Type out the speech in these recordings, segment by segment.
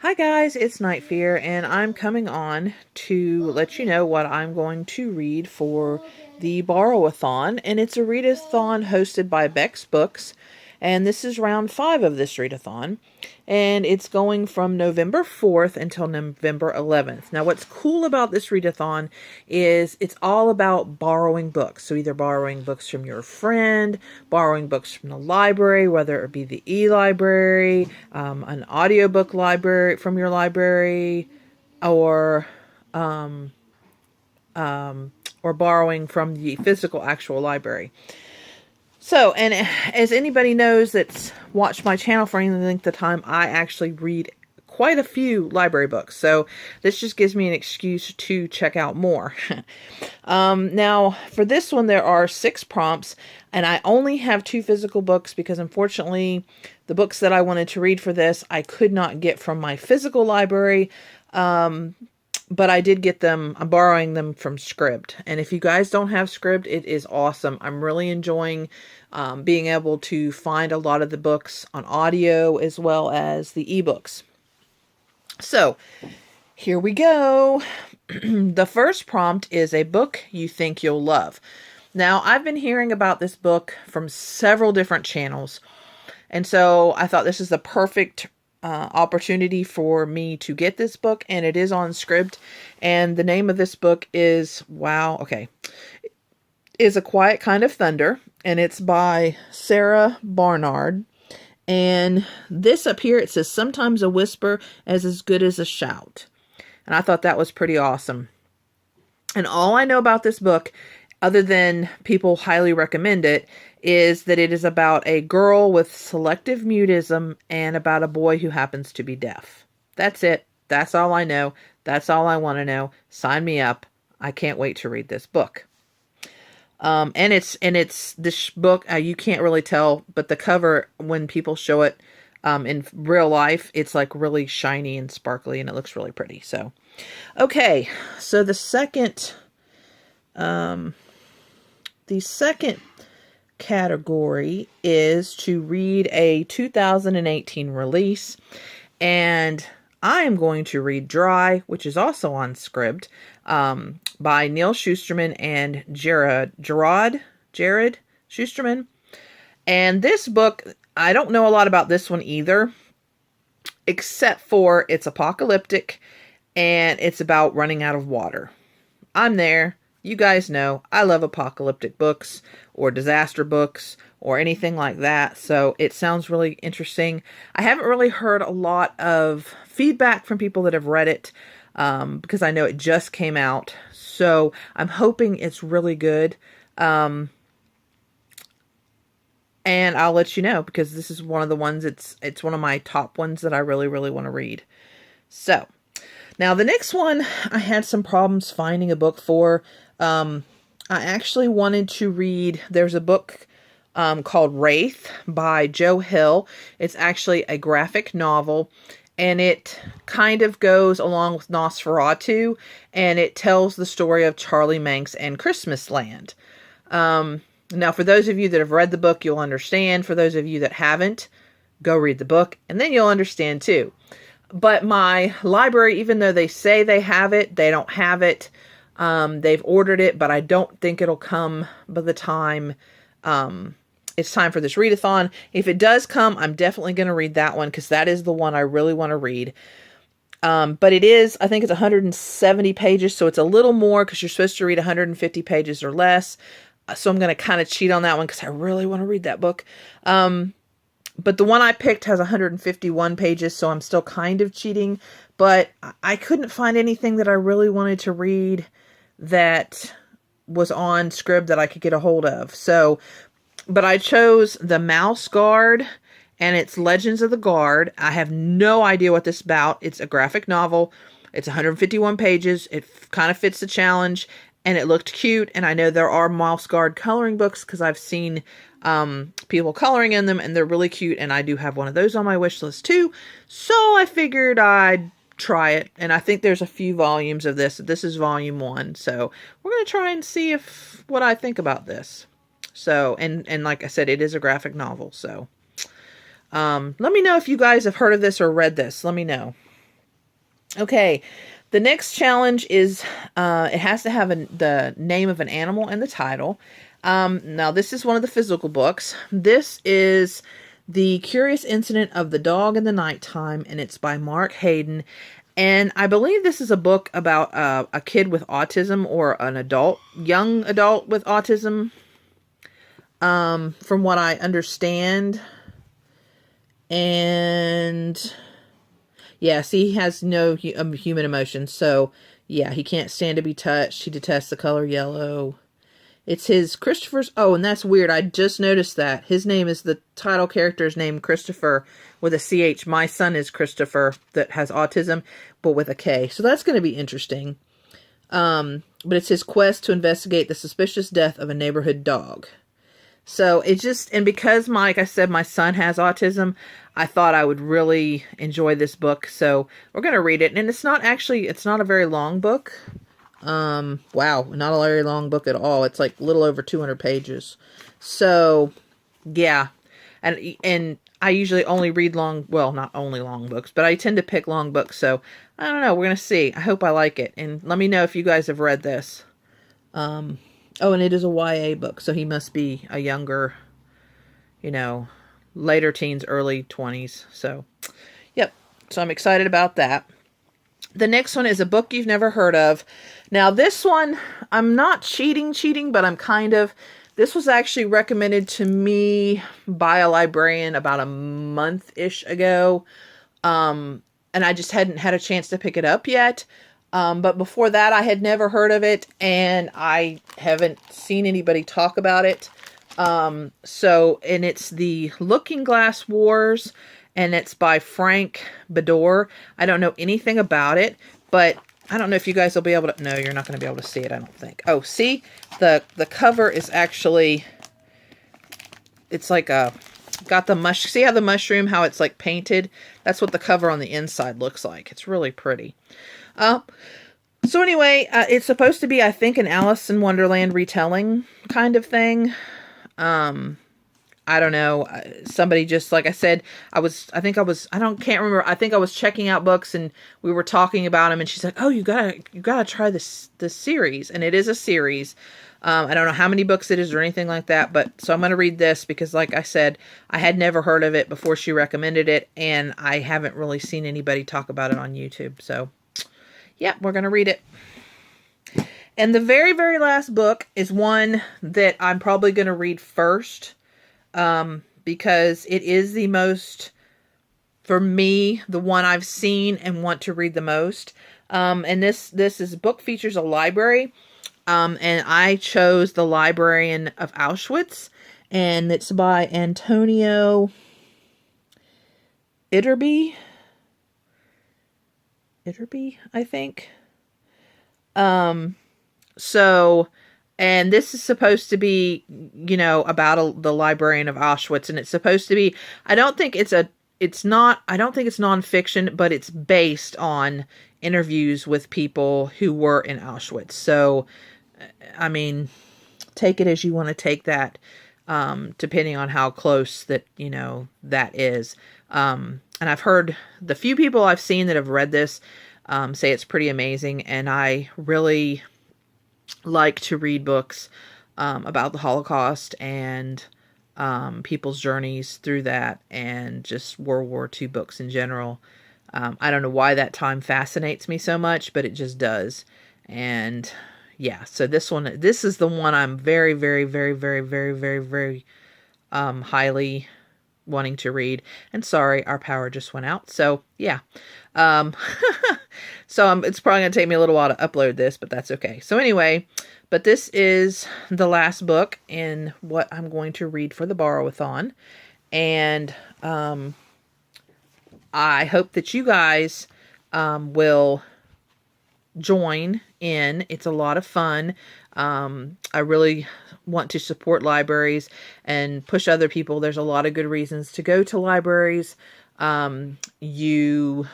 Hi guys, it's Night Fear, and I'm coming on to let you know what I'm going to read for the Borrowathon, and it's a readathon hosted by Beck's Books, and this is round 5 of this readathon, and it's going from November 4th until November 11th. Now, what's cool about this readathon is it's all about borrowing books, so either borrowing books from your friend, borrowing books from the library, whether it be the e-library, an audiobook library from your library, or or borrowing from the physical actual library. So, and as anybody knows that's watched my channel for any length of time, I actually read quite a few library books. So this just gives me an excuse to check out more. Now, for this one, there are 6 prompts, and I only have 2 physical books because unfortunately, the books that I wanted to read for this, I could not get from my physical library. But I did get them. I'm borrowing them from Scribd. And if you guys don't have Scribd, it is awesome. I'm really enjoying being able to find a lot of the books on audio as well as the ebooks. So here we go. The first prompt is a book you think you'll love. Now, I've been hearing about this book from several different channels. And so I thought this is the perfect opportunity for me to get this book, and it is on Scribd. And the name of this book is, is A Quiet Kind of Thunder, and it's by Sarah Barnard. And this up here, it says, sometimes a whisper is as good as a shout. And I thought that was pretty awesome. And all I know about this book, other than people highly recommend it, is that it is about a girl with selective mutism and about a boy who happens to be deaf. That's it. That's all I know. That's all I want to know. Sign me up. I can't wait to read this book. And it's this book, you can't really tell, but the cover, when people show it in real life, it's like really shiny and sparkly, and it looks really pretty. So, okay. So the second category is to read a 2018 release, and I am going to read Dry, which is also on Scribd, by Neil Shusterman and Jared Shusterman. And this book, I don't know a lot about this one either, except for it's apocalyptic and it's about running out of water. I'm there. You guys know I love apocalyptic books or disaster books or anything like that. So it sounds really interesting. I haven't really heard a lot of feedback from people that have read it because I know it just came out. So I'm hoping it's really good. And I'll let you know because this is one of the ones, it's one of my top ones that I really, really want to read. So now the next one, I had some problems finding a book for. I actually wanted to read, there's a book called Wraith by Joe Hill. It's actually a graphic novel, and it kind of goes along with Nosferatu, and it tells the story of Charlie Manx and Christmas Land. Now, for those of you that have read the book, you'll understand. For those of you that haven't, go read the book, and then you'll understand too. But my library, even though they say they have it, they don't have it. They've ordered it, but I don't think it'll come by the time it's time for this readathon. If it does come, I'm definitely going to read that one because that is the one I really want to read. But it is, I think it's 170 pages, so it's a little more because you're supposed to read 150 pages or less. So I'm going to kind of cheat on that one because I really want to read that book. But the one I picked has 151 pages, so I'm still kind of cheating. But I couldn't find anything that I really wanted to read that was on Scribd that I could get a hold of. So, but I chose The Mouse Guard, and it's Legends of the Guard. I have no idea what this is about. It's a graphic novel. It's 151 pages. It kind of fits the challenge, and it looked cute. And I know there are Mouse Guard coloring books because I've seen people coloring in them, and they're really cute. And I do have one of those on my wish list too. So I figured I'd try it. And I think there's a few volumes of this. This is volume 1. So we're going to try and see what I think about this. So, and like I said, it is a graphic novel. So, let me know if you guys have heard of this or read this. Let me know. Okay, the next challenge is it has to have the name of an animal in the title. Now, this is one of the physical books. This is The Curious Incident of the Dog in the Nighttime, and it's by Mark Hayden. And I believe this is a book about a kid with autism, or an young adult with autism, from what I understand. And yeah, see, he has no human emotions. So yeah, he can't stand to be touched. He detests the color yellow. It's his Christopher's. Oh, and that's weird. I just noticed that. His name is, the title character is named Christopher with a CH. My son is Christopher, that has autism, but with a K. So that's going to be interesting. But it's his quest to investigate the suspicious death of a neighborhood dog. So it just, and because, like I said, my son has autism, I thought I would really enjoy this book. So we're going to read it. And it's not a very long book. Wow, not a very long book at all. It's like a little over 200 pages. So yeah. And I usually only read not only long books, but I tend to pick long books. So I don't know. We're going to see. I hope I like it. And let me know if you guys have read this. Oh, and it is a YA book, so he must be a younger, later teens, early 20s. So, yep. So I'm excited about that. The next one is a book you've never heard of. Now, this one, I'm not cheating, but I'm kind of. This was actually recommended to me by a librarian about a month-ish ago. And I just hadn't had a chance to pick it up yet. But before that, I had never heard of it, and I haven't seen anybody talk about it. And it's The Looking Glass Wars, and it's by Frank Bedore. I don't know anything about it, but I don't know if you guys will be able to. No, you're not going to be able to see it, I don't think. Oh, see? The cover is actually, it's like got the see how the mushroom, how it's like painted? That's what the cover on the inside looks like. It's really pretty. So anyway, it's supposed to be, I think, an Alice in Wonderland retelling kind of thing. I don't know. Somebody just, like I said, can't remember. I think I was checking out books and we were talking about them, and she's like, "Oh, you gotta try this series." And it is a series. I don't know how many books it is or anything like that, but so I'm going to read this because, like I said, I had never heard of it before she recommended it, and I haven't really seen anybody talk about it on YouTube. So yeah, we're going to read it. And the very, very last book is one that I'm probably going to read first, because it is the most, for me, the one I've seen and want to read the most. And this book features a library, and I chose The Librarian of Auschwitz, and it's by Antonio Itterby, I think. And this is supposed to be, about the librarian of Auschwitz, and it's supposed to be, I don't think it's nonfiction, but it's based on interviews with people who were in Auschwitz. So, I mean, take it as you want to take that, depending on how close that is. And I've heard the few people I've seen that have read this, say it's pretty amazing, and I really like to read books about the Holocaust and people's journeys through that, and just World War II books in general. I don't know why that time fascinates me so much, but it just does. And yeah, so this is the one I'm very, very, very, very, very, very, very highly wanting to read. And sorry, our power just went out. So yeah. So it's probably going to take me a little while to upload this, but that's okay. So anyway, but this is the last book in what I'm going to read for the Borrowathon. And I hope that you guys will join in. It's a lot of fun. I really want to support libraries and push other people. There's a lot of good reasons to go to libraries. You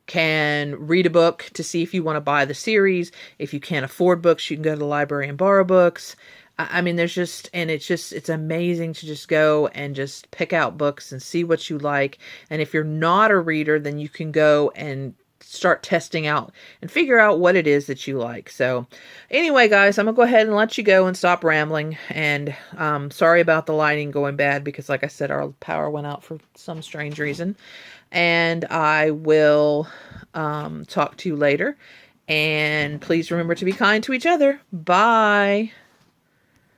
can read a book to see if you want to buy the series. If you can't afford books, you can go to the library and borrow books. I mean, it's amazing to just go and just pick out books and see what you like. And if you're not a reader, then you can go and start testing out and figure out what it is that you like. So anyway, guys, I'm gonna go ahead and let you go and stop rambling. And sorry about the lighting going bad, because like I said, our power went out for some strange reason. And I will talk to you later. And please remember to be kind to each other. Bye.